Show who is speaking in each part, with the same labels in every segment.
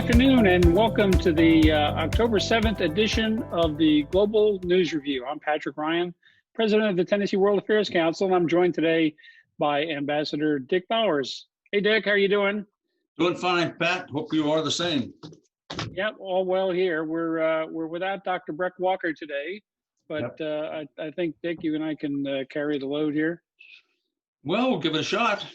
Speaker 1: afternoon and welcome to the October 7th edition of the Global News Review. I'm Patrick Ryan, President of the Tennessee World Affairs Council, and I'm joined today by Ambassador Dick Bowers. Hey Dick, how are you doing?
Speaker 2: Doing fine, Pat. Hope you are the same.
Speaker 1: Yep, all well here. We're without Dr. Breck Walker today, but
Speaker 2: Yep.
Speaker 1: I think Dick, you and I can carry the load here.
Speaker 2: Well, we'll give it a shot,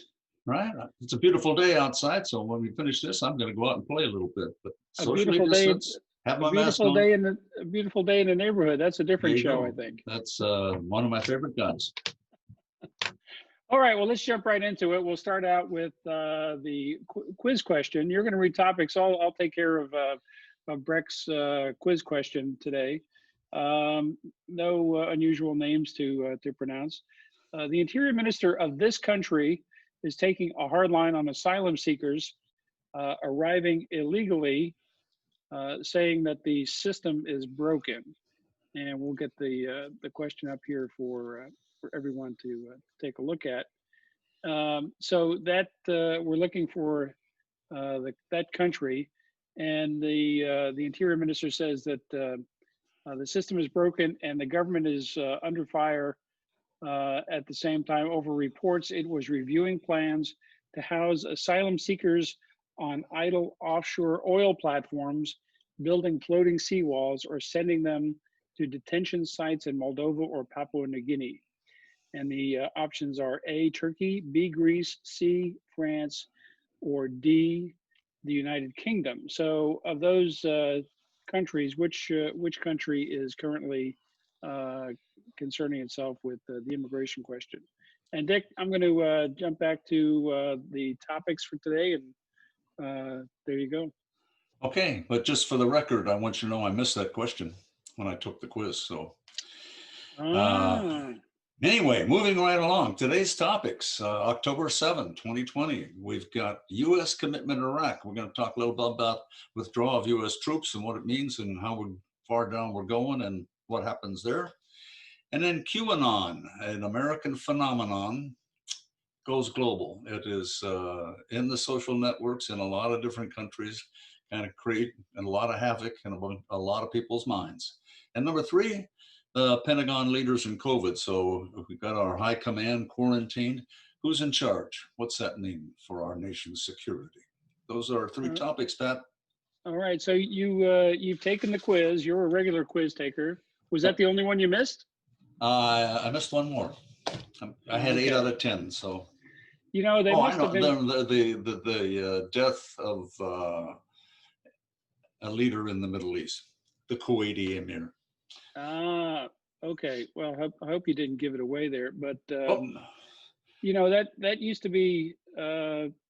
Speaker 2: right? It's a beautiful day outside, so when we finish this, I'm going to go out and play a little bit. But socially distance, have my mask on.
Speaker 1: A beautiful day in the neighborhood. That's a different show, I think.
Speaker 2: That's one of my favorite guys.
Speaker 1: All right, well, let's jump right into it. We'll start out with the quiz question. You're going to read topics. I'll take care of Breck's quiz question today. No unusual names to pronounce. The Interior Minister of this country is taking a hard line on asylum seekers arriving illegally, saying that the system is broken. And we'll get the question up here for everyone to take a look at. So that we're looking for that country, and the Interior Minister says that the system is broken and the government is under fire. At the same time, over reports it was reviewing plans to house asylum seekers on idle offshore oil platforms, building floating seawalls, or sending them to detention sites in Moldova or Papua New Guinea. And the options are A, Turkey, B, Greece, C, France, or D, the United Kingdom. So of those countries, which country is currently concerning itself with the immigration question? And Dick, I'm going to jump back to the topics for today, and there you go.
Speaker 2: Okay, but just for the record, I want you to know I missed that question when I took the quiz. So anyway, moving right along. Today's topics, October 7, 2020. We've got U.S. commitment in Iraq. We're going to talk a little bit about withdrawal of U.S. troops and what it means and how far down we're going and what happens there. And then QAnon, an American phenomenon, goes global. It is in the social networks in a lot of different countries, kind of create a lot of havoc in a lot of people's minds. And number 3, the Pentagon leaders in COVID. So we've got our high command quarantined. Who's in charge? What's that mean for our nation's security? Those are 3 topics, Pat.
Speaker 1: All right, so you've taken the quiz. You're a regular quiz taker. Was that the only one you missed?
Speaker 2: I missed one more. I had 8 out of 10. So,
Speaker 1: they must have been
Speaker 2: the death of a leader in the Middle East, the Kuwaiti emir.
Speaker 1: Okay. Well, I hope you didn't give it away there, but that used to be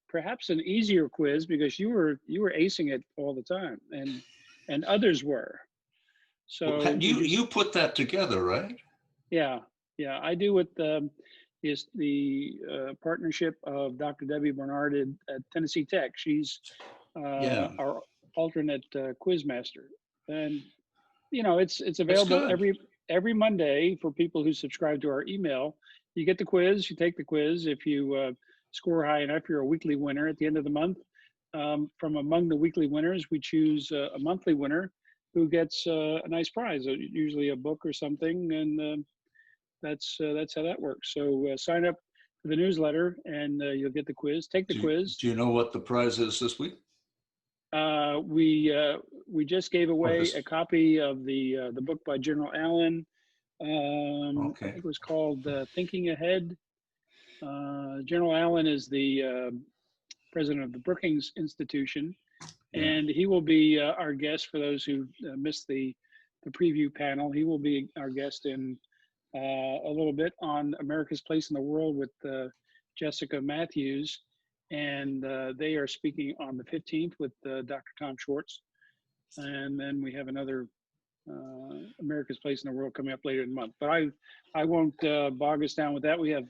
Speaker 1: perhaps an easier quiz because you were acing it all the time, and others were. So
Speaker 2: well, you put that together, right?
Speaker 1: Yeah, I do with is the partnership of Dr. Debbie Bernard at Tennessee Tech. She's our alternate quiz master, and it's available every Monday for people who subscribe to our email. You get the quiz, you take the quiz. If you score high enough, you're a weekly winner at the end of the month. From among the weekly winners, we choose a monthly winner who gets a nice prize, usually a book or something, and that's how that works. So sign up for the newsletter, and you'll get the quiz. Take the quiz.
Speaker 2: Do you know what the prize is this week?
Speaker 1: We just gave away a copy of the book by General Allen. I think it was called Thinking Ahead. General Allen is the president of the Brookings Institution, and he will be our guest for those who missed the preview panel. He will be our guest in a little bit on America's Place in the World with Jessica Matthews. And they are speaking on the 15th with Dr. Tom Schwartz. And then we have another America's Place in the World coming up later in the month. But I won't bog us down with that. We have.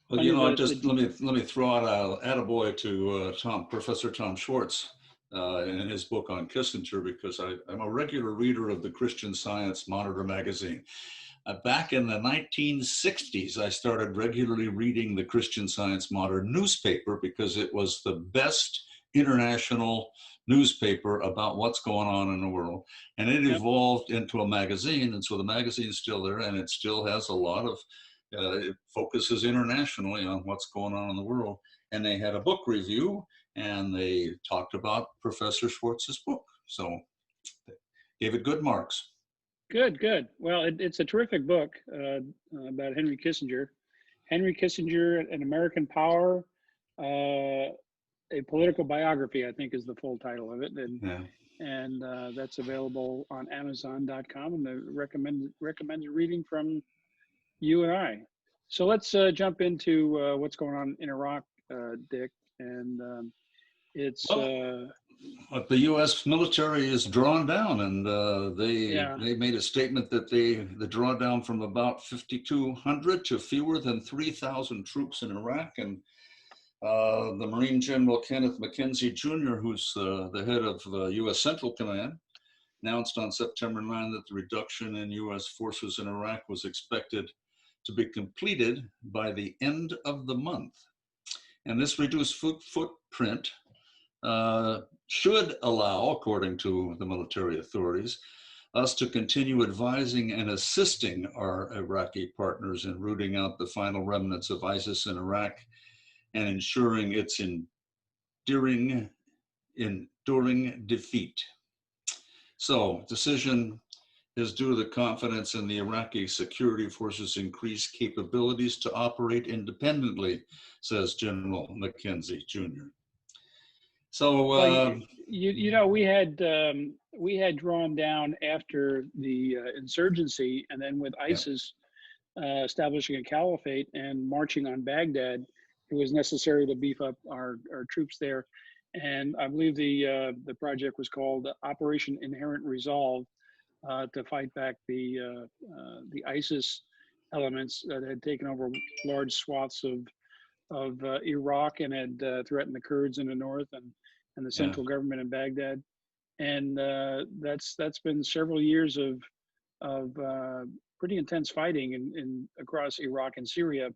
Speaker 2: Well, let me throw out an attaboy to Professor Tom Schwartz in his book on Kissinger, because I'm a regular reader of the Christian Science Monitor magazine. Back in the 1960s, I started regularly reading the Christian Science Monitor newspaper because it was the best international newspaper about what's going on in the world. And it
Speaker 1: Yep.
Speaker 2: evolved into a magazine. And so the magazine is still there, and it still has a lot of, it focuses internationally on what's going on in the world. And they had a book review, and they talked about Professor Schwartz's book. So they gave it good marks.
Speaker 1: Good, good. Well, it's a terrific book about Henry Kissinger. Henry Kissinger, An American Power, a political biography, I think is the full title of it. And that's available on Amazon.com, and I recommend reading from you and I. So let's jump into what's going on in Iraq, Dick. And it's
Speaker 2: but the U.S. military is drawn down, and they made a statement that the drawdown from about 5,200 to fewer than 3,000 troops in Iraq. And the Marine General Kenneth McKenzie Jr., who's the head of U.S. Central Command, announced on September 9 that the reduction in U.S. forces in Iraq was expected to be completed by the end of the month. And this reduced footprint should allow, according to the military authorities, us to continue advising and assisting our Iraqi partners in rooting out the final remnants of ISIS in Iraq and ensuring its enduring defeat. So, decision is due to the confidence in the Iraqi security forces' increased capabilities to operate independently, says General McKenzie Jr. So,
Speaker 1: well, you know, we had drawn down after the insurgency, and then with ISIS establishing a caliphate and marching on Baghdad, it was necessary to beef up our troops there. And I believe the project was called Operation Inherent Resolve, to fight back the ISIS elements that had taken over large swaths of Iraq and had threatened the Kurds in the north and the central government in Baghdad. And that's been several years of pretty intense fighting in across Iraq and Syria.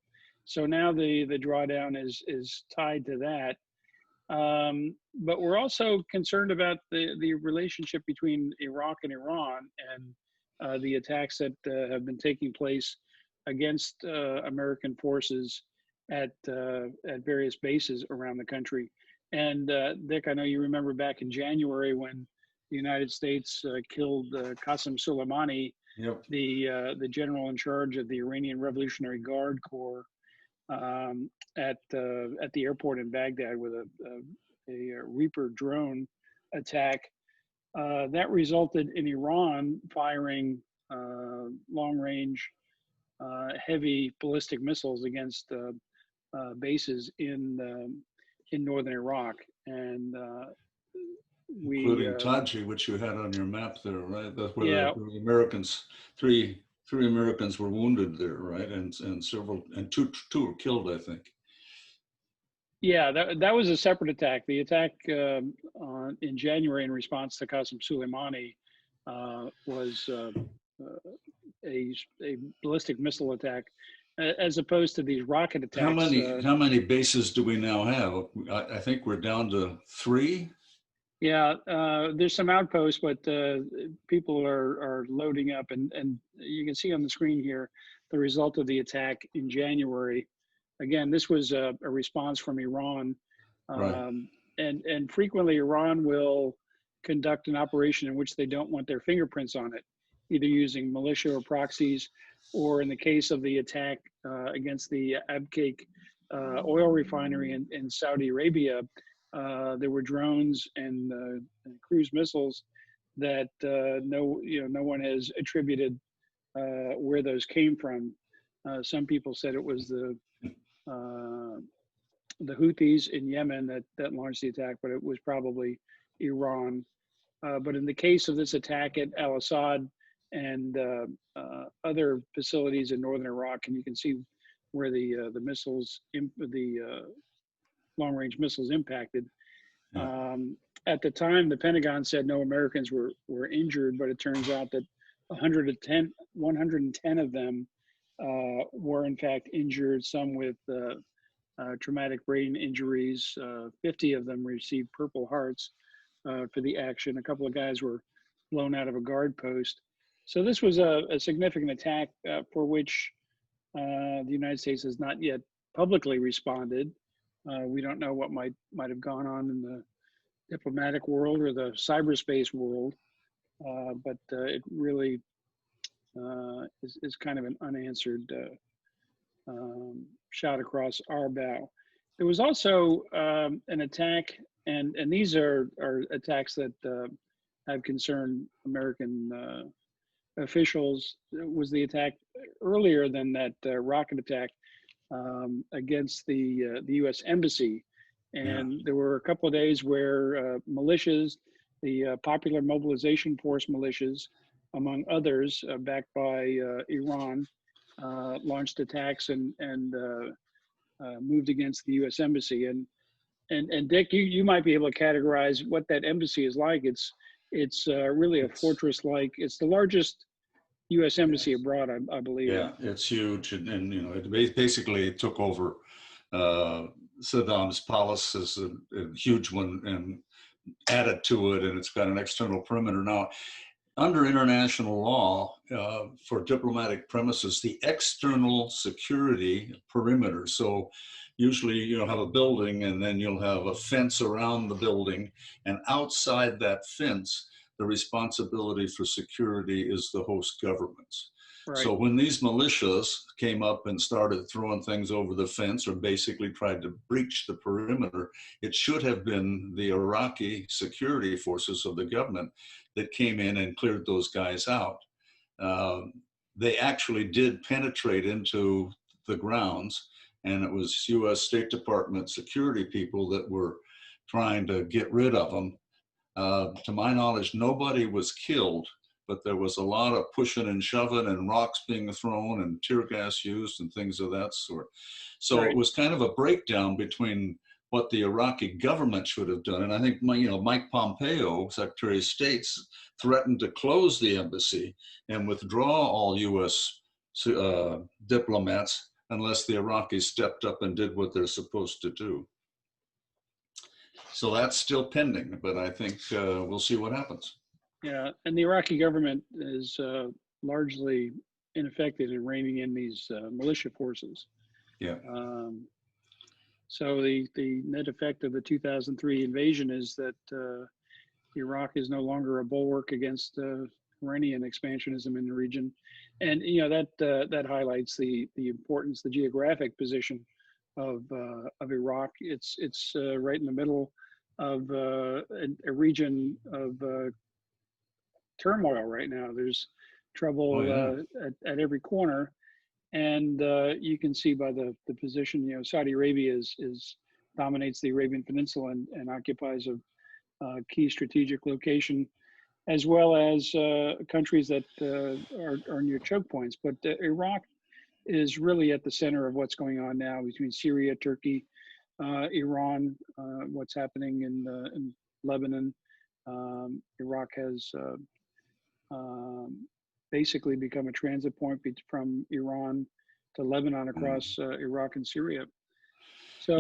Speaker 1: So now the drawdown is tied to that. But we're also concerned about the relationship between Iraq and Iran and the attacks that have been taking place against American forces at various bases around the country. And Dick, I know you remember back in January when the United States killed Qasem Soleimani, the general in charge of the Iranian Revolutionary Guard Corps, at the airport in Baghdad with a Reaper drone attack. That resulted in Iran firing long-range heavy ballistic missiles against bases in northern Iraq, and
Speaker 2: including Taji, which you had on your map there, right? That's where the Americans, three Americans were wounded there, right? And two were killed, I think.
Speaker 1: Yeah, that was a separate attack. The attack in January in response to Qasem Soleimani was a ballistic missile attack, as opposed to these rocket attacks.
Speaker 2: How many bases do we now have? I think we're down to 3.
Speaker 1: Yeah, there's some outposts, but people are loading up, and you can see on the screen here the result of the attack in January. Again, this was a response from Iran, and frequently Iran will conduct an operation in which they don't want their fingerprints on it, either using militia or proxies, or in the case of the attack against the Abqaiq oil refinery in Saudi Arabia, there were drones and cruise missiles that no one has attributed where those came from. Some people said it was the Houthis in Yemen that launched the attack, but it was probably Iran. But in the case of this attack at Al-Assad and other facilities in northern Iraq, and you can see where the missiles, the long-range missiles impacted. At the time, the Pentagon said no Americans were injured, but it turns out that 110 of them were in fact injured, some with traumatic brain injuries. 50 of them received Purple Hearts for the action. A couple of guys were blown out of a guard post. So this was a significant attack for which the United States has not yet publicly responded. We don't know what might have gone on in the diplomatic world or the cyberspace world, but it really is kind of an unanswered shot across our bow. There was also an attack, and these are attacks that have concerned American officials. It was the attack earlier than that rocket attack against the U.S. Embassy. And there were a couple of days where militias, the Popular Mobilization Force militias, among others, backed by Iran, launched attacks and moved against the U.S. Embassy. And Dick, you might be able to categorize what that embassy is like. It's really a fortress-like. It's the largest U.S. embassy abroad, I believe.
Speaker 2: Yeah, it's huge, and you know, it basically took over Saddam's palace as a huge one and added to it, and it's got an external perimeter now. Under international law, for diplomatic premises, the external security perimeter. So usually you'll have a building and then you'll have a fence around the building, and outside that fence, the responsibility for security is the host government's. Right. So when these militias came up and started throwing things over the fence, or basically tried to breach the perimeter, it should have been the Iraqi security forces of the government that came in and cleared those guys out. They actually did penetrate into the grounds, and it was U.S. State Department security people that were trying to get rid of them. To my knowledge, nobody was killed, but there was a lot of pushing and shoving and rocks being thrown and tear gas used and things of that sort. So It was kind of a breakdown between what the Iraqi government should have done. And I think, Mike Pompeo, Secretary of State, threatened to close the embassy and withdraw all U.S. Diplomats unless the Iraqis stepped up and did what they're supposed to do. So that's still pending, but I think we'll see what happens.
Speaker 1: Yeah, and the Iraqi government is largely ineffective in reining in these militia forces.
Speaker 2: Yeah.
Speaker 1: So the net effect of the 2003 invasion is that Iraq is no longer a bulwark against Iranian expansionism in the region, and that highlights the importance, the geographic position of Iraq. It's right in the middle of a region of turmoil right now. There's trouble at every corner, and you can see by the position. Saudi Arabia dominates the Arabian Peninsula and occupies a key strategic location, as well as countries that are near choke points. But Iraq is really at the center of what's going on now between Syria, Turkey, Iran, what's happening in Lebanon. Iraq has basically become a transit point from Iran to Lebanon across Iraq and Syria. So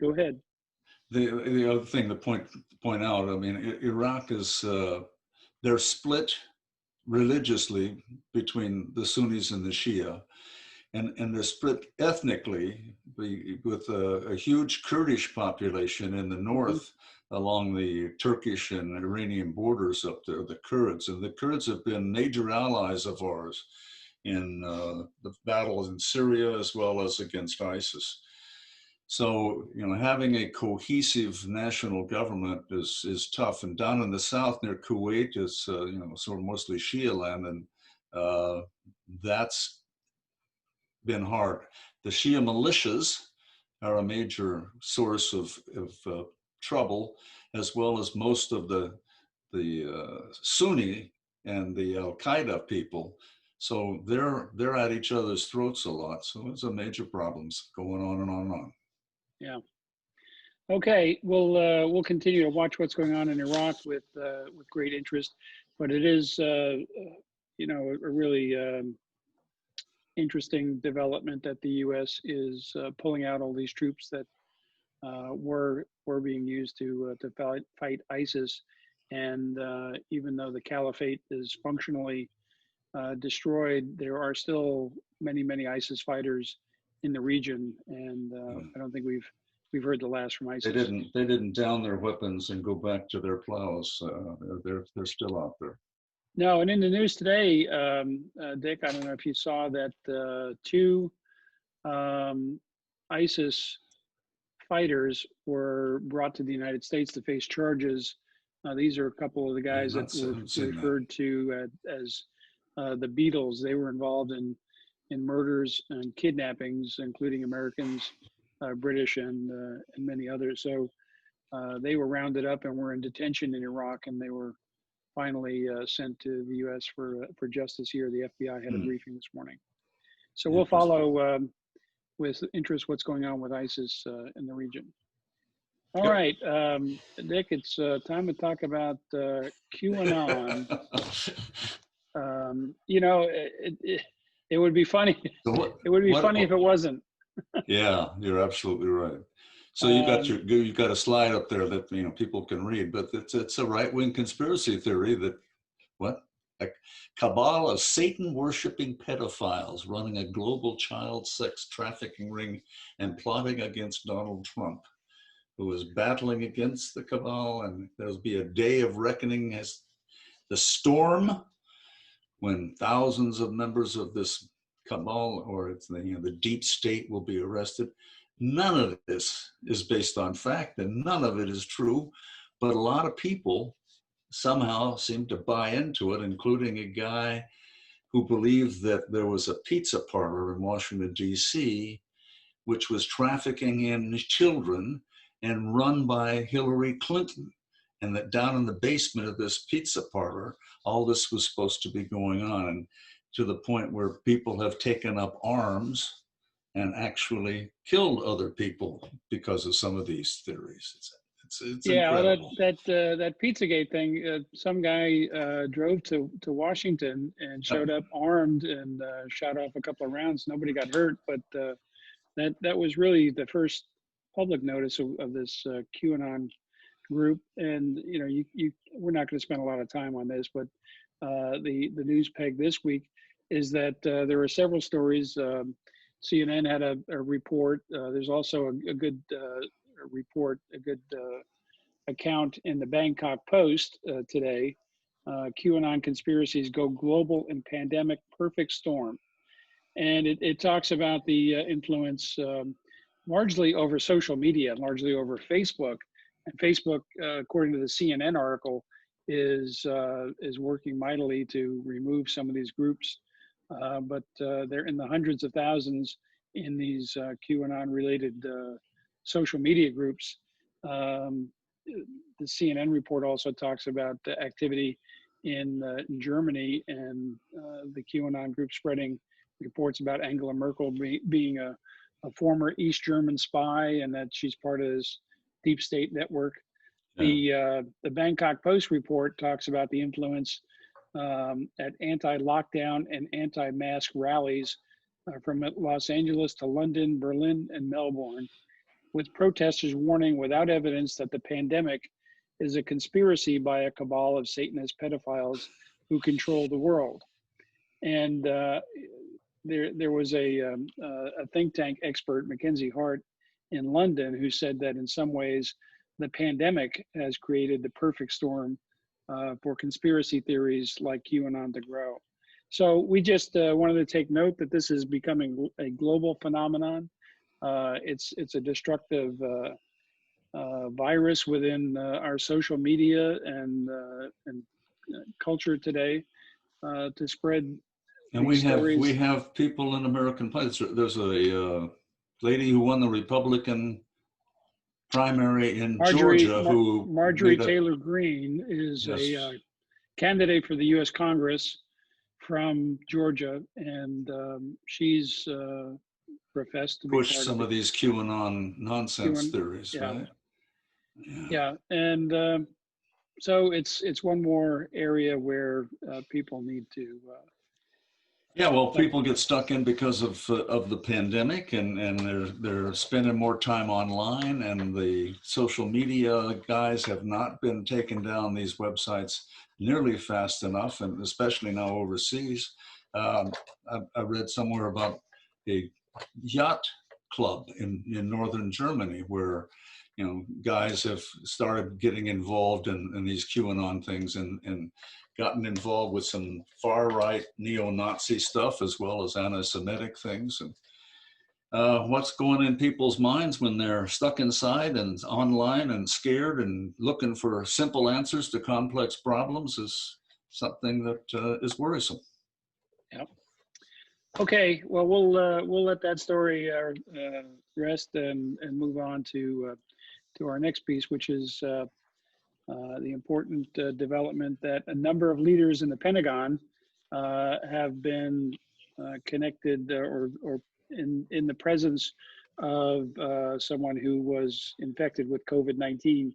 Speaker 1: go ahead.
Speaker 2: The other thing to point out, I mean, Iraq is, they're split religiously between the Sunnis and the Shia, and they're split ethnically with a huge Kurdish population in the north along the Turkish and Iranian borders up there, the Kurds. And the Kurds have been major allies of ours in the battles in Syria as well as against ISIS. So, having a cohesive national government is tough. And down in the south near Kuwait is, sort of mostly Shia land, and that's been hard. The Shia militias are a major source of trouble, as well as most of the Sunni and the Al-Qaeda people. So they're at each other's throats a lot. So there's a major problems going on and on and on.
Speaker 1: Yeah. Okay. We'll continue to watch what's going on in Iraq with great interest, but it is a really interesting development that the U.S. is pulling out all these troops that were being used to fight ISIS, and even though the caliphate is functionally destroyed, there are still many ISIS fighters in the region, and I don't think we've heard the last from ISIS.
Speaker 2: They didn't down their weapons and go back to their plows. They're still out there.
Speaker 1: No, and in the news today, Dick, I don't know if you saw that 2 ISIS fighters were brought to the United States to face charges. These are a couple of the guys that were referred to as the Beatles. They were involved in murders and kidnappings, including Americans, British, and many others. So they were rounded up and were in detention in Iraq, and they were finally sent to the U.S. for justice here. The FBI had a briefing this morning. So we'll follow with interest what's going on with ISIS in the region. All right, Dick, it's time to talk about QAnon. You know, it would be funny. It would be funny if it wasn't.
Speaker 2: Yeah, you're absolutely right. So you've got a slide up there that people can read, but it's a right-wing conspiracy theory that a cabal of Satan-worshipping pedophiles running a global child sex trafficking ring and plotting against Donald Trump, who is battling against the cabal, and there'll be a day of reckoning as the storm when thousands of members of this cabal or the deep state will be arrested. None of this is based on fact, and none of it is true, but a lot of people somehow seem to buy into it, including a guy who believed that there was a pizza parlor in Washington, D.C., which was trafficking in children and run by Hillary Clinton, and that down in the basement of this pizza parlor, all this was supposed to be going on, and to the point where people have taken up arms and actually killed other people because of some of these theories. It's incredible.
Speaker 1: That Pizzagate thing. Some guy drove to Washington and showed up armed and shot off a couple of rounds. Nobody got hurt, but that was really the first public notice of this QAnon group. And we're not going to spend a lot of time on this, but the news peg this week is that there were several stories. CNN had a report. There's also a good report, a good account in the Bangkok Post today. QAnon conspiracies go global in pandemic perfect storm. And it talks about the influence largely over social media, largely over Facebook. And Facebook, according to the CNN article, is working mightily to remove some of these groups. But they're in the hundreds of thousands in these QAnon-related social media groups. The CNN report also talks about the activity in Germany and the QAnon group spreading reports about Angela Merkel being a former East German spy, and that she's part of this deep state network. Yeah. The Bangkok Post report talks about the influence at anti-lockdown and anti-mask rallies from Los Angeles to London, Berlin, and Melbourne, with protesters warning without evidence that the pandemic is a conspiracy by a cabal of Satanist pedophiles who control the world. And there was a think tank expert, Mackenzie Hart, in London, who said that in some ways the pandemic has created the perfect storm for conspiracy theories like QAnon to grow. So we just wanted to take note that this is becoming a global phenomenon. It's a destructive virus within our social media and culture today to spread.
Speaker 2: And we have people in American politics. There's a lady who won the Republican primary in Georgia who
Speaker 1: Marjorie Taylor Greene is a candidate for the U.S. Congress from Georgia, and she's professed to be
Speaker 2: push some of these QAnon nonsense theories, right?
Speaker 1: Yeah, and so it's one more area where people need to
Speaker 2: Yeah, well, people get stuck in because of the pandemic, and they're spending more time online, and the social media guys have not been taking down these websites nearly fast enough, and especially now overseas. Um, I read somewhere about a yacht club in northern Germany where, guys have started getting involved in these QAnon things, and gotten involved with some far-right neo-Nazi stuff as well as anti-Semitic things. And what's going in people's minds when they're stuck inside and online and scared and looking for simple answers to complex problems is something that is worrisome.
Speaker 1: Yep. Okay, well, we'll let that story rest and move on to our next piece, which is the important development that a number of leaders in the Pentagon have been connected or in the presence of someone who was infected with COVID-19.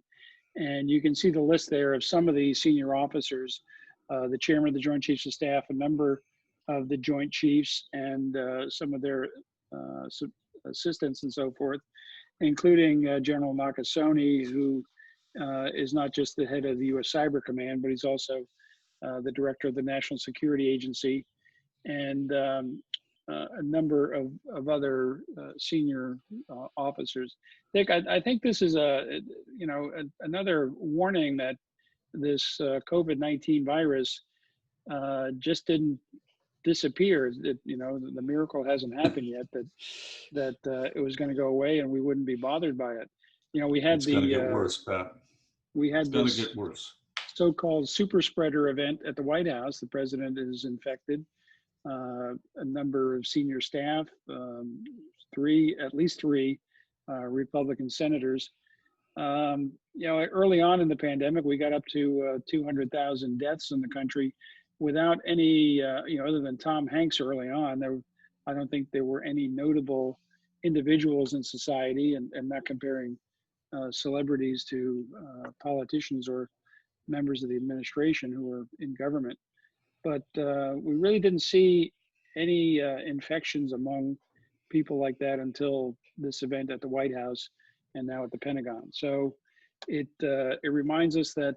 Speaker 1: And you can see the list there of some of the senior officers, the chairman of the Joint Chiefs of Staff, a number of the Joint Chiefs, and some of their assistants and so forth, including General Nakasone, who is not just the head of the U.S. Cyber Command, but he's also the director of the National Security Agency, and a number of other senior officers. Dick, I think this is another warning that this COVID-19 virus just didn't disappear. The miracle hasn't happened yet that it was going to go away and we wouldn't be bothered by it. We had
Speaker 2: it's going to get worse, Pat.
Speaker 1: We had
Speaker 2: it's going
Speaker 1: this
Speaker 2: to get worse.
Speaker 1: So-called super spreader event at the White House. The president is infected. A number of senior staff, at least three Republican senators. Early on in the pandemic, we got up to 200,000 deaths in the country without any, other than Tom Hanks early on. I don't think there were any notable individuals in society, and not comparing celebrities to politicians or members of the administration who were in government. But we really didn't see any infections among people like that until this event at the White House and now at the Pentagon. So it reminds us that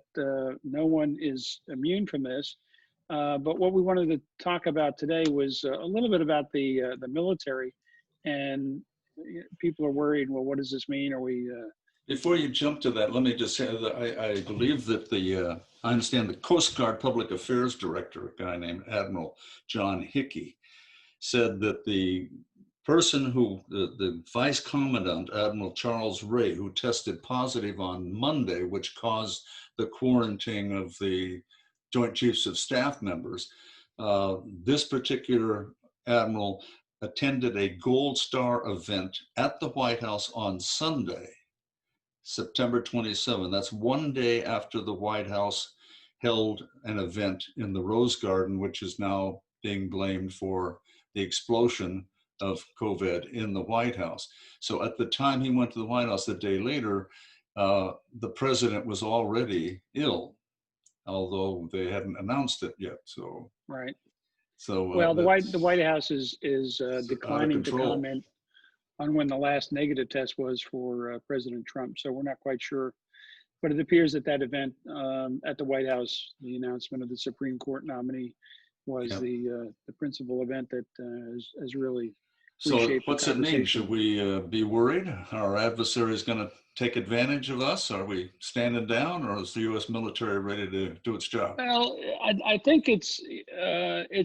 Speaker 1: no one is immune from this. But what we wanted to talk about today was a little bit about the military, and people are worried. Well, what does this mean? Are we?
Speaker 2: Before you jump to that, let me just say that I believe that I understand the Coast Guard Public Affairs Director, a guy named Admiral John Hickey, said that the person the Vice Commandant, Admiral Charles Ray, who tested positive on Monday, which caused the quarantining of the Joint Chiefs of Staff members, this particular admiral attended a Gold Star event at the White House on Sunday, September 27. That's one day after the White House held an event in the Rose Garden, which is now being blamed for the explosion of COVID in the White House. So at the time he went to the White House, the day later, the president was already ill, although they hadn't announced it yet. So
Speaker 1: right.
Speaker 2: So
Speaker 1: well, the White House is declining to comment on when the last negative test was for President Trump. So we're not quite sure, but it appears that event at the White House, the announcement of the Supreme Court nominee, was the principal event that has really reshaped.
Speaker 2: So what's it mean? Should we be worried? Our adversary is going to take advantage of us? Are we standing down, or is the U.S. military ready to do its job?
Speaker 1: Well, I think it's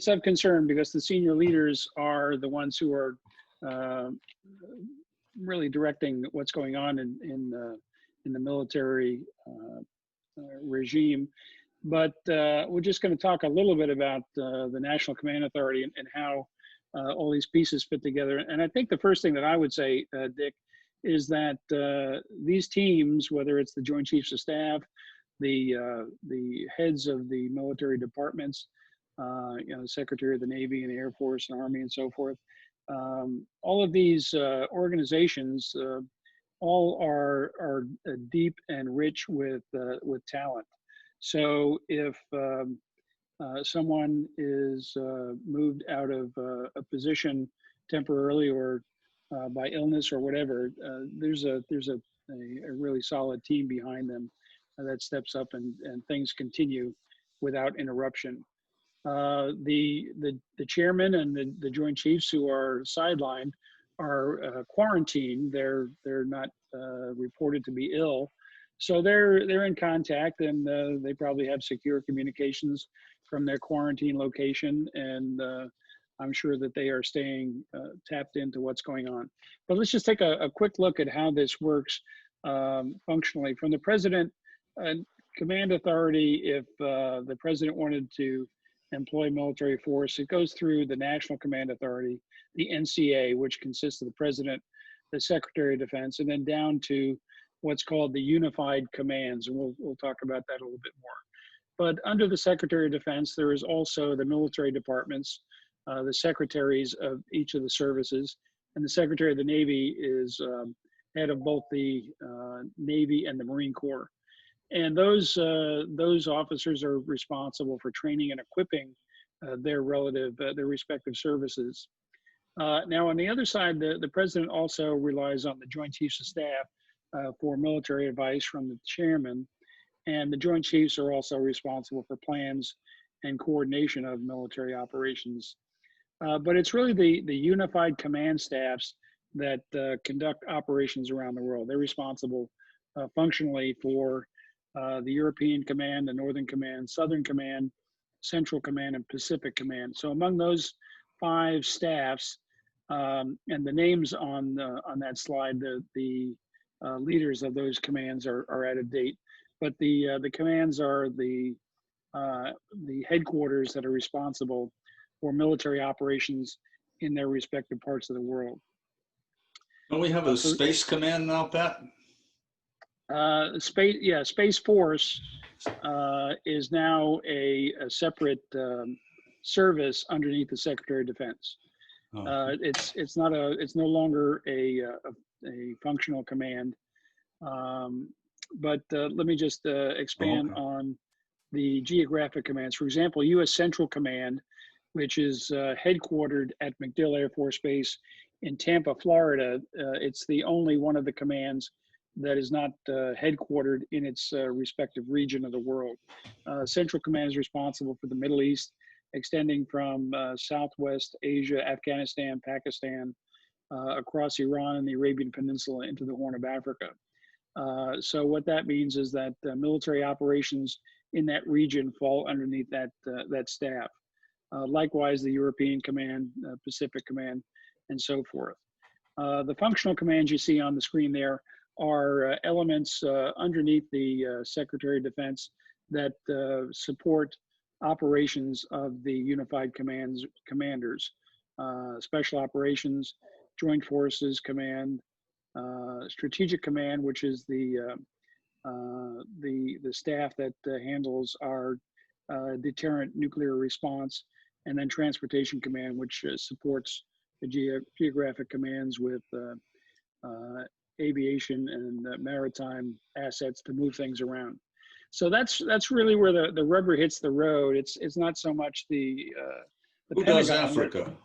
Speaker 1: of concern because the senior leaders are the ones who are really directing what's going on in the military regime. But we're just going to talk a little bit about the National Command Authority and how all these pieces fit together. And I think the first thing that I would say, Dick, is that these teams, whether it's the Joint Chiefs of Staff, the heads of the military departments, the Secretary of the Navy and the Air Force and Army and so forth, all of these organizations all are deep and rich with talent. So if someone is moved out of a position temporarily or by illness or whatever, there's a really solid team behind them that steps up and things continue without interruption. The chairman and the Joint Chiefs who are sidelined are quarantined. They're not reported to be ill, so they're in contact, and they probably have secure communications from their quarantine location, and I'm sure that they are staying tapped into what's going on. But let's just take a quick look at how this works functionally. From the president command authority, if the president wanted to employ military force, it goes through the National Command Authority, the NCA, which consists of the president, the Secretary of Defense, and then down to what's called the Unified Commands. And we'll talk about that a little bit more. But under the Secretary of Defense, there is also the military departments, the secretaries of each of the services, and the Secretary of the Navy is head of both the Navy and the Marine Corps. And those officers are responsible for training and equipping their respective services. Now, on the other side, the president also relies on the Joint Chiefs of Staff for military advice from the chairman, and the Joint Chiefs are also responsible for plans and coordination of military operations. But it's really the unified command staffs that conduct operations around the world. They're responsible functionally for the European Command, the Northern Command, Southern Command, Central Command, and Pacific Command. So among those 5 staffs, and the names on that slide, the leaders of those commands are out of date. But the commands are the headquarters that are responsible for military operations in their respective parts of the world.
Speaker 2: Don't we have a space command now, Pat?
Speaker 1: Space Force is now a separate service underneath the Secretary of Defense. Oh. It's no longer a functional command. But let me just expand on the geographic commands. For example, U.S. Central Command, which is headquartered at MacDill Air Force Base in Tampa, Florida. It's the only one of the commands that is not headquartered in its respective region of the world. Central Command is responsible for the Middle East, extending from Southwest Asia, Afghanistan, Pakistan, across Iran and the Arabian Peninsula into the Horn of Africa. So what that means is that military operations in that region fall underneath that staff. Likewise, the European Command, Pacific Command, and so forth. The functional commands you see on the screen there are elements underneath the Secretary of Defense that support operations of the Unified Commanders, Special Operations, Joint Forces Command, Strategic Command, which is the staff that handles our deterrent nuclear response, and then Transportation Command, which supports the geographic commands with aviation and maritime assets to move things around. So that's really where the rubber hits the road. It's not so much the
Speaker 2: Who
Speaker 1: Pentagon,
Speaker 2: does Africa?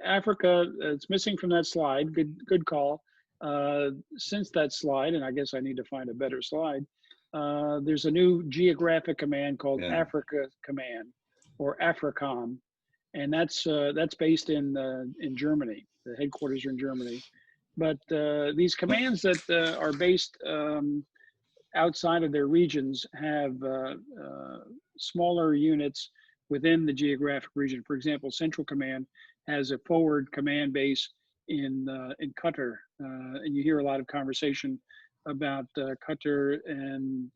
Speaker 1: Africa, it's missing from that slide. Good call. Since that slide, and I guess I need to find a better slide, there's a new geographic command called Africa Command, or AFRICOM, and that's based in Germany. The headquarters are in Germany. But these commands that are based outside of their regions have smaller units within the geographic region. For example, Central Command has a forward command base in Qatar, and you hear a lot of conversation about Qatar and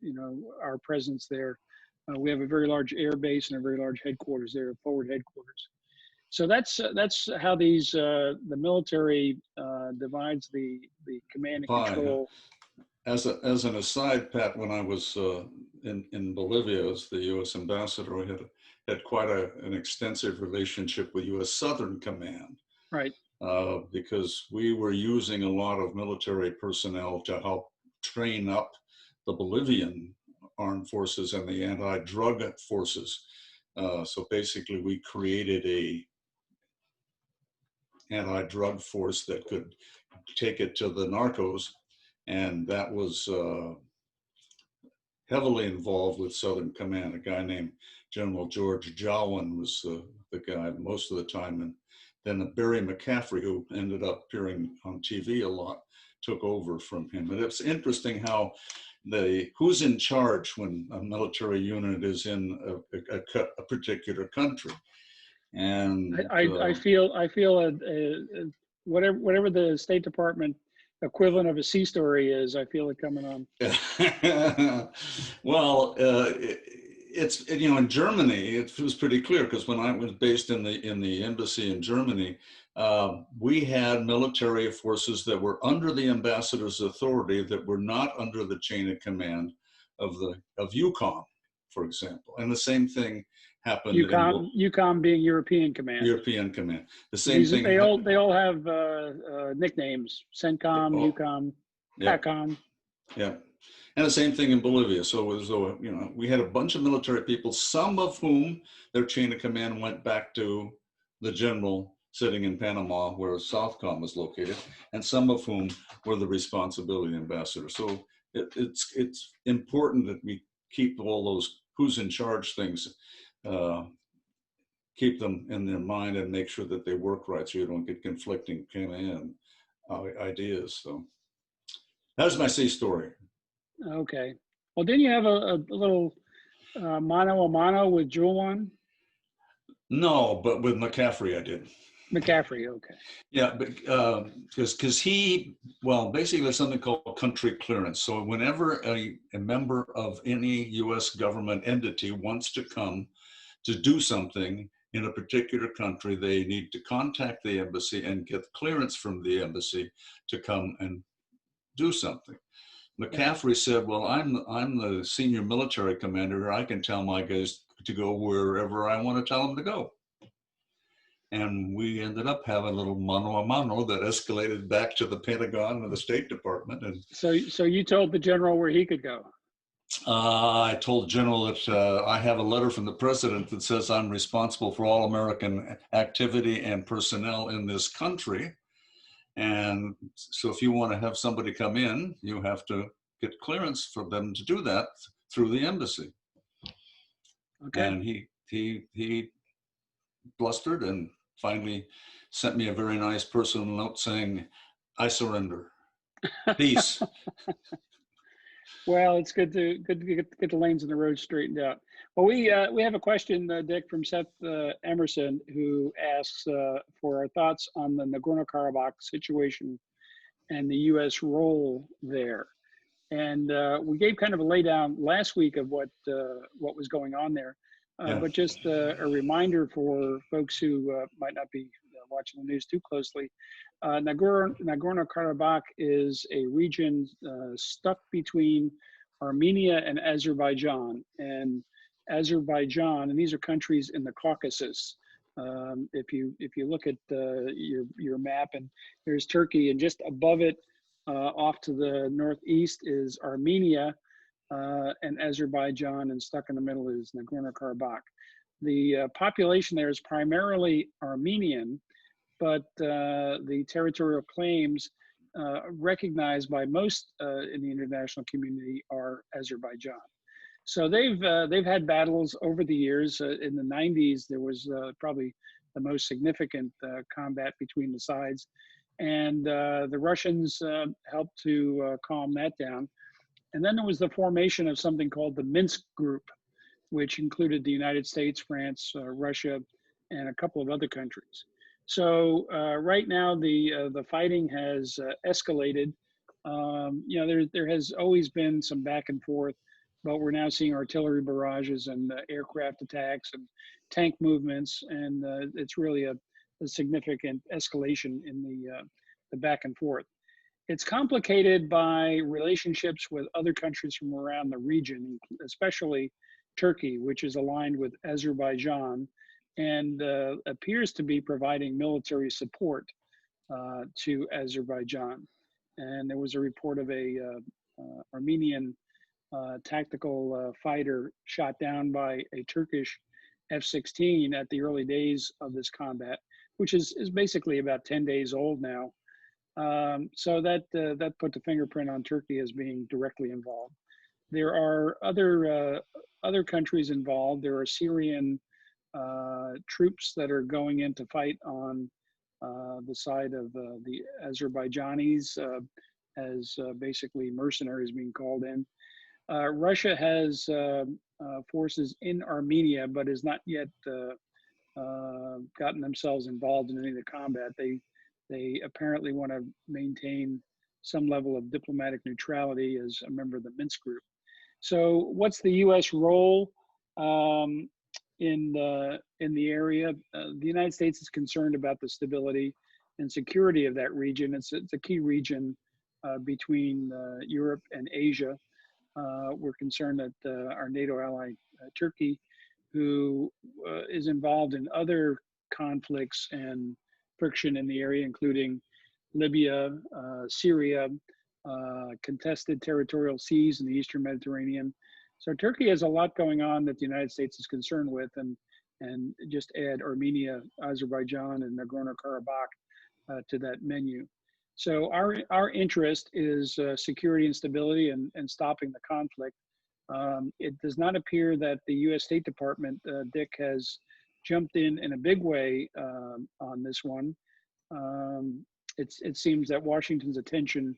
Speaker 1: our presence there. We have a very large air base and a very large headquarters there, forward headquarters. So that's how these the military divides the command and control.
Speaker 2: As an aside, Pat, when I was in Bolivia as the U.S. ambassador, we had quite an extensive relationship with U.S. Southern Command.
Speaker 1: Right.
Speaker 2: Because we were using a lot of military personnel to help train up the Bolivian armed forces and the anti-drug forces. So basically, we created a anti-drug force that could take it to the narcos, and that was heavily involved with Southern Command. A guy named General George Jowan was the guy most of the time, and then Barry McCaffrey, who ended up appearing on TV a lot, took over from him. And it's interesting how who's in charge when a military unit is in a particular country. And
Speaker 1: I feel whatever the State Department equivalent of a C story is, I feel it coming on.
Speaker 2: Well, it's in Germany it was pretty clear, because when I was based in the embassy in Germany, we had military forces that were under the ambassador's authority that were not under the chain of command of EUCOM, for example. And the same thing happened.
Speaker 1: EUCOM being European Command.
Speaker 2: European Command. The same thing.
Speaker 1: They all have nicknames: CENTCOM, EUCOM, PACOM.
Speaker 2: Yeah, and the same thing in Bolivia. So it was, we had a bunch of military people, some of whom their chain of command went back to the general sitting in Panama, where Southcom was located, and some of whom were the responsibility ambassador. So it's important that we keep all those who's in charge things, keep them in their mind and make sure that they work right, so you don't get conflicting command ideas. So that's my C story.
Speaker 1: Okay. Well, didn't you have a little mano a mano with Julian?
Speaker 2: No, but with McCaffrey I did.
Speaker 1: McCaffrey, okay.
Speaker 2: Yeah, but because basically there's something called country clearance. So whenever a member of any U.S. government entity wants to come to do something in a particular country, they need to contact the embassy and get clearance from the embassy to come and do something. McCaffrey said, well, I'm the senior military commander. I can tell my guys to go wherever I want to tell them to go. And we ended up having a little mano a mano that escalated back to the Pentagon and the State Department. And
Speaker 1: so you told the general where he could go?
Speaker 2: I told the general that I have a letter from the president that says I'm responsible for all American activity and personnel in this country. And so if you want to have somebody come in, you have to get clearance for them to do that through the embassy. Okay. And he blustered and finally sent me a very nice personal note saying, I surrender. Peace.
Speaker 1: Well, it's good to get the lanes in the road straightened out. Well, we have a question, Dick, from Seth Emerson, who asks for our thoughts on the Nagorno-Karabakh situation and the U.S. role there. And we gave kind of a laydown last week of what was going on there. But just a reminder for folks who might not be watching the news too closely, Nagorno-Karabakh is a region stuck between Armenia and Azerbaijan. And Azerbaijan, and these are countries in the Caucasus. If you look at your map, and there's Turkey, and just above it, off to the northeast is Armenia, and Azerbaijan, and stuck in the middle is Nagorno-Karabakh. The population there is primarily Armenian, but the territorial claims recognized by most in the international community are Azerbaijan. So they've had battles over the years. In the 90s, there was probably the most significant combat between the sides, and the Russians helped to calm that down. And then there was the formation of something called the Minsk Group, which included the United States, France, Russia, and a couple of other countries. So right now the fighting has escalated. There has always been some back and forth, but we're now seeing artillery barrages and aircraft attacks and tank movements, and it's really a significant escalation in the back and forth. It's complicated by relationships with other countries from around the region, especially Turkey, which is aligned with Azerbaijan and appears to be providing military support to Azerbaijan. And there was a report of a Armenian tactical fighter shot down by a Turkish F-16 at the early days of this combat, which is basically about 10 days old now. So that put the fingerprint on Turkey as being directly involved. There are other countries involved. There are Syrian troops that are going in to fight on the side of the Azerbaijanis as basically mercenaries being called in. Russia has forces in Armenia, but has not yet gotten themselves involved in any of the combat. They apparently want to maintain some level of diplomatic neutrality as a member of the Minsk group. So what's the U.S. role in the area? The United States is concerned about the stability and security of that region. It's a key region between Europe and Asia. We're concerned that our NATO ally, Turkey, who is involved in other conflicts and friction in the area, including Libya, Syria, contested territorial seas in the Eastern Mediterranean. So Turkey has a lot going on that the United States is concerned with, and just add Armenia, Azerbaijan, and Nagorno-Karabakh to that menu. So our interest is security and stability and stopping the conflict. It does not appear that the U.S. State Department, Dick, has jumped in a big way on this one. It seems that Washington's attention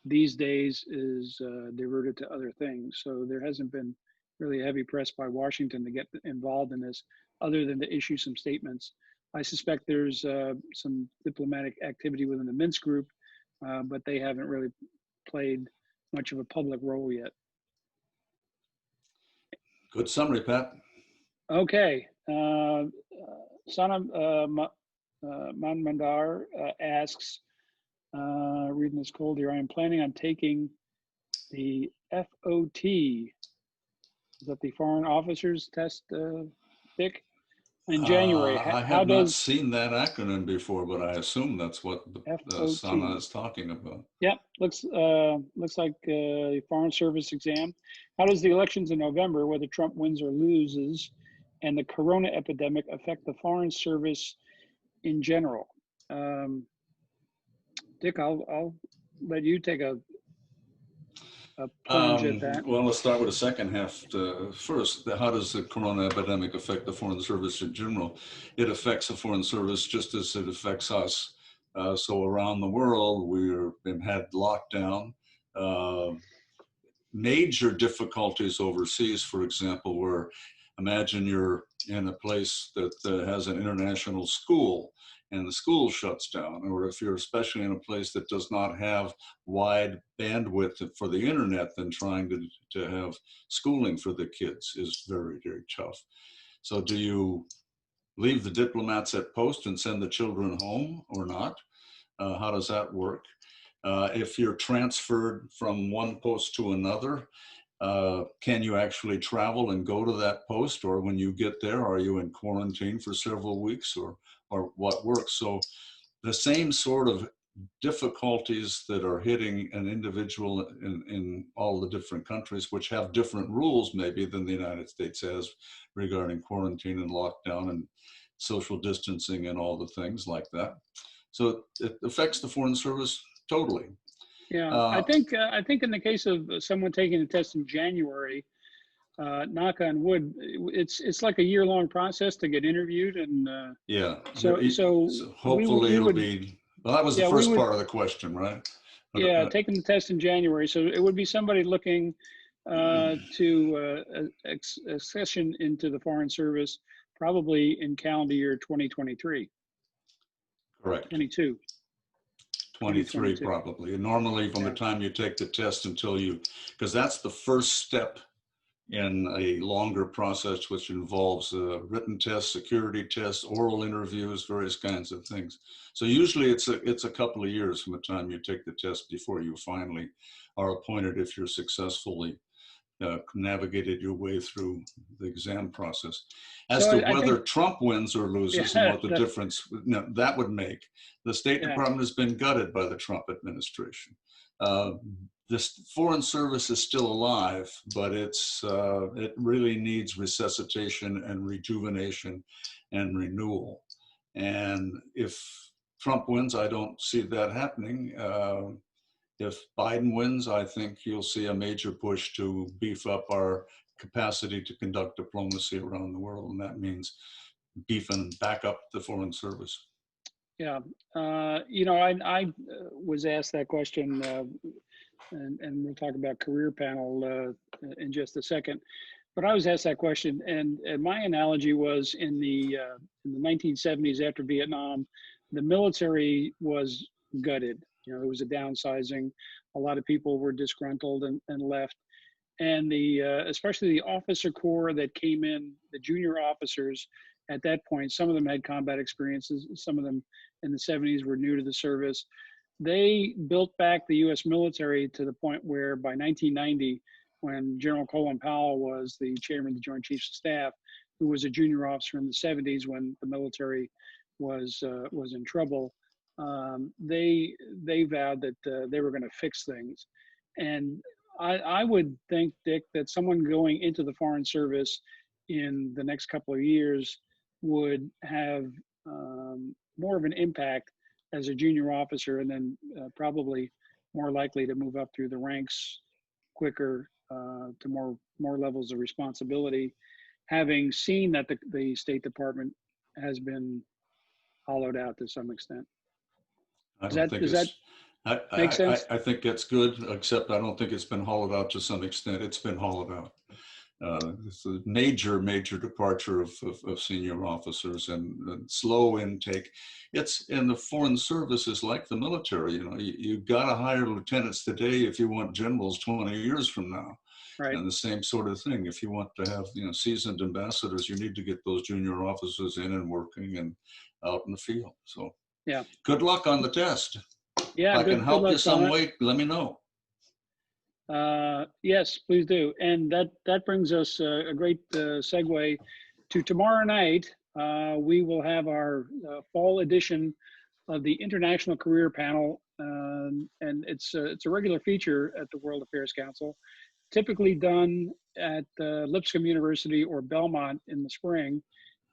Speaker 1: these days is diverted to other things. So there hasn't been really a heavy press by Washington to get involved in this, other than to issue some statements. I suspect there's some diplomatic activity within the Minsk group, but they haven't really played much of a public role yet.
Speaker 2: Good summary, Pat.
Speaker 1: Okay. Sana Manmandar asks, reading this cold here, I am planning on taking the FOT. Is that the Foreign Officers Test, Dick? In January.
Speaker 2: I have not seen that acronym before, but I assume that's what Sana is talking about.
Speaker 1: Yep, looks like a Foreign Service exam. How does the elections in November, whether Trump wins or loses, and the corona epidemic affect the Foreign Service in general? Dick, I'll let you take a plunge at that.
Speaker 2: Well, let's start with the second half first. How does the corona epidemic affect the Foreign Service in general? It affects the Foreign Service just as it affects us. So around the world, we've had lockdown. Major difficulties overseas, for example, where imagine you're in a place that has an international school and the school shuts down, or if you're especially in a place that does not have wide bandwidth for the internet, then trying to have schooling for the kids is very, very tough. So do you leave the diplomats at post and send the children home or not? How does that work? If you're transferred from one post to another, can you actually travel and go to that post? Or when you get there, are you in quarantine for several weeks, or what works? So the same sort of difficulties that are hitting an individual in all the different countries, which have different rules maybe than the United States has regarding quarantine and lockdown and social distancing and all the things like that. So it affects the Foreign Service totally.
Speaker 1: Yeah, I think in the case of someone taking the test in January, knock on wood, it's like a year-long process to get interviewed, and
Speaker 2: yeah.
Speaker 1: So
Speaker 2: hopefully it'll be. Well, that was the first part of the question, right?
Speaker 1: Yeah, taking the test in January, so it would be somebody looking to accession into the Foreign Service, probably in calendar year 2023.
Speaker 2: Correct.
Speaker 1: 22.
Speaker 2: 23 probably. And normally from the time you take the test until you, because that's the first step in a longer process, which involves written tests, security tests, oral interviews, various kinds of things. So usually it's a couple of years from the time you take the test before you finally are appointed, if you're successfully navigated your way through the exam process. As to whether Trump wins or loses and what the difference that would make, the State Department has been gutted by the Trump administration. this foreign service is still alive, but it really needs resuscitation and rejuvenation and renewal. And if Trump wins, I don't see that happening. If Biden wins, I think you'll see a major push to beef up our capacity to conduct diplomacy around the world, and that means beefing back up the foreign service.
Speaker 1: Yeah, you know, I was asked that question, and we'll talk about career panel in just a second. But I was asked that question, and my analogy was in the 1970s after Vietnam, the military was gutted. You know, there was a downsizing. A lot of people were disgruntled and left. And especially the officer corps that came in, the junior officers at that point, some of them had combat experiences, some of them in the 70s were new to the service. They built back the US military to the point where by 1990, when General Colin Powell was the chairman of the Joint Chiefs of Staff, who was a junior officer in the 70s when the military was in trouble, they vowed that they were going to fix things. And I would think, Dick, that someone going into the Foreign Service in the next couple of years would have more of an impact as a junior officer, and then probably more likely to move up through the ranks quicker to more levels of responsibility, having seen that the State Department has been hollowed out to some extent. Does that make sense?
Speaker 2: I think that's good, except I don't think it's been hollowed out to some extent. It's been hollowed out. It's a major departure of senior officers and slow intake. It's in the foreign services like the military. You know, you got to hire lieutenants today if you want generals 20 years from now.
Speaker 1: Right.
Speaker 2: And the same sort of thing. If you want to have, you know, seasoned ambassadors, you need to get those junior officers in and working and out in the field. So
Speaker 1: yeah,
Speaker 2: good luck on the test.
Speaker 1: Yeah,
Speaker 2: if I can help you some way, let me know.
Speaker 1: Yes, please do. And that brings us a great segue to tomorrow night. We will have our fall edition of the International Career Panel, and it's a regular feature at the World Affairs Council, typically done at Lipscomb University or Belmont in the spring.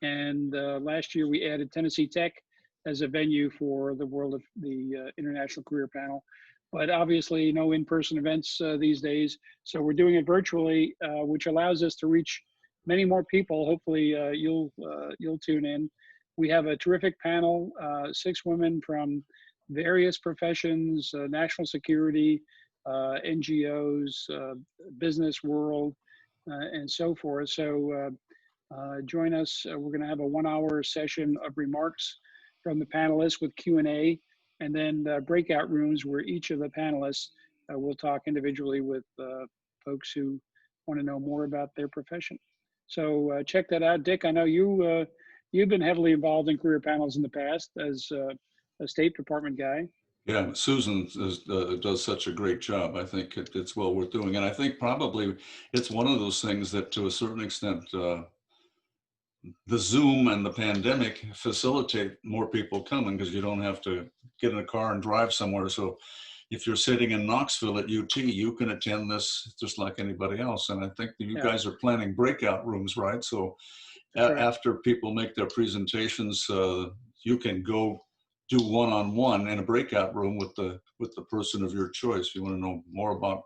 Speaker 1: And last year we added Tennessee Tech as a venue for the International Career Panel. But obviously no in-person events these days. So we're doing it virtually, which allows us to reach many more people. Hopefully you'll tune in. We have a terrific panel, 6 women from various professions, national security, NGOs, business world, and so forth. So join us. We're gonna have a 1-hour session of remarks from the panelists with Q&A. And then breakout rooms where each of the panelists will talk individually with folks who want to know more about their profession. So check that out. Dick, I know you've been heavily involved in career panels in the past as a State Department guy.
Speaker 2: Yeah, Susan does such a great job. I think it's well worth doing. And I think probably it's one of those things that to a certain extent, the Zoom and the pandemic facilitate more people coming because you don't have to get in a car and drive somewhere. So if you're sitting in Knoxville at UT, you can attend this just like anybody else. And I think that you guys are planning breakout rooms, right? So after people make their presentations, you can go do one-on-one in a breakout room with the person of your choice. If you want to know more about,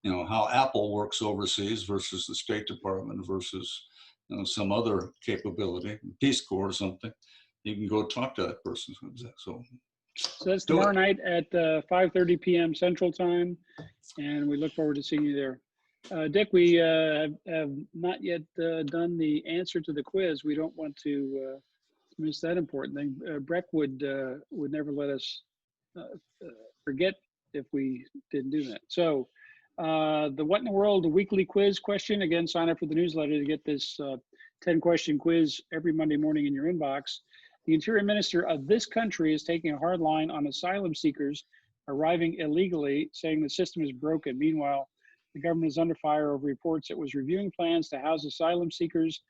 Speaker 2: you know, how Apple works overseas versus the State Department versus some other capability, Peace Corps or something, you can go talk to that person. So
Speaker 1: that's tomorrow night at 5:30 p.m. Central Time, and we look forward to seeing you there. Dick, we have not yet done the answer to the quiz. We don't want to miss that important thing. Breck would never let us forget if we didn't do that. So the What in the World, the weekly quiz question. Again, sign up for the newsletter to get this 10-question quiz every Monday morning in your inbox. The Interior Minister of this country is taking a hard line on asylum seekers arriving illegally, saying the system is broken. Meanwhile, the government is under fire over reports it was reviewing plans to house asylum seekers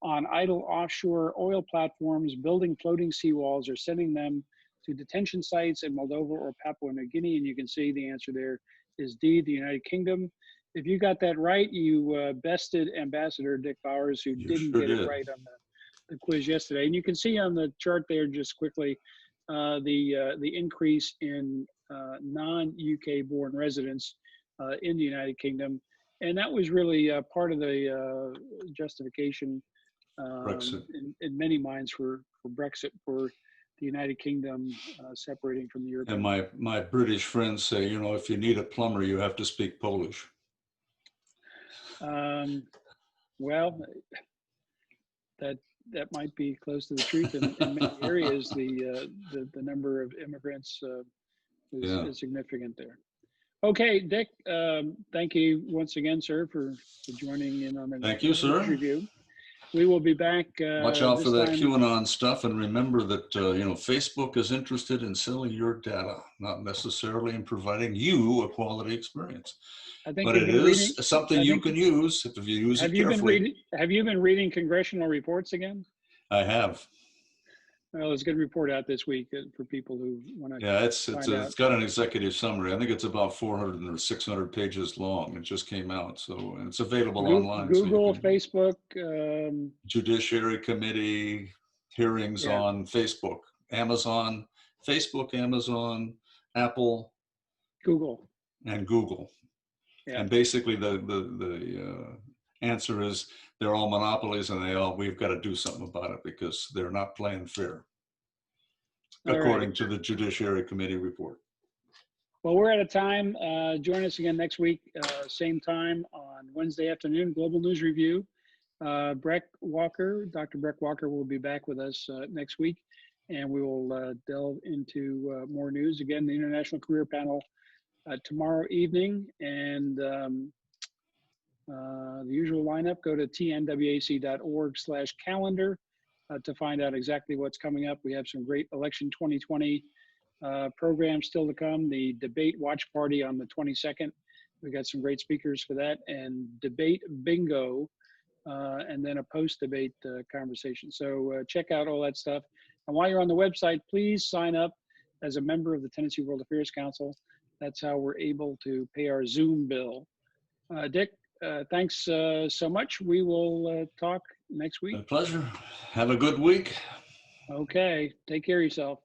Speaker 1: on idle offshore oil platforms, building floating seawalls, or sending them to detention sites in Moldova or Papua New Guinea. And you can see the answer there is D, the United Kingdom. If you got that right, you bested Ambassador Dick Bowers, who didn't
Speaker 2: sure
Speaker 1: get
Speaker 2: did.
Speaker 1: it right on the quiz yesterday. And you can see on the chart there, just quickly, the increase in non-UK born residents in the United Kingdom. And that was really part of the justification in many minds for Brexit, for the United Kingdom separating from the European.
Speaker 2: And my British friends say, you know, if you need a plumber, you have to speak Polish.
Speaker 1: Well, that might be close to the truth. In many areas, the number of immigrants is significant there. Okay, Dick, thank you once again, sir, for joining in on the
Speaker 2: Thank you, sir.
Speaker 1: review. We will be back.
Speaker 2: Watch out for that QAnon stuff, and remember that you know, Facebook is interested in selling your data, not necessarily in providing you a quality experience.
Speaker 1: I think
Speaker 2: but it is something you can use if you use it carefully.
Speaker 1: Have you been reading congressional reports again?
Speaker 2: I have.
Speaker 1: Well, there's a good report out this week for people who want to.
Speaker 2: Yeah, it's got an executive summary. I think it's about 400 or 600 pages long. It just came out, so and it's available online.
Speaker 1: Google,
Speaker 2: so
Speaker 1: Facebook,
Speaker 2: Judiciary Committee hearings on Facebook, Amazon, Facebook, Amazon, Apple,
Speaker 1: Google,
Speaker 2: and Google. Yeah. And basically, the answer is they're all monopolies, and we've got to do something about it because they're not playing fair, according to the Judiciary Committee report.
Speaker 1: Well, we're out of time. Join us again next week, same time on Wednesday afternoon, Global News Review. Dr. Breck Walker will be back with us next week, and we will delve into more news. Again, the International Career Panel tomorrow evening, and the usual lineup. Go to tnwac.org/calendar to find out exactly what's coming up. We have some great election 2020 programs still to come. The debate watch party on the 22nd. We got some great speakers for that, and debate bingo, and then a post-debate conversation. So check out all that stuff. And while you're on the website, please sign up as a member of the Tennessee World Affairs Council. That's how we're able to pay our Zoom bill. Dick, thanks so much. We will talk next week.
Speaker 2: My pleasure. Have a good week.
Speaker 1: Okay. Take care of yourself.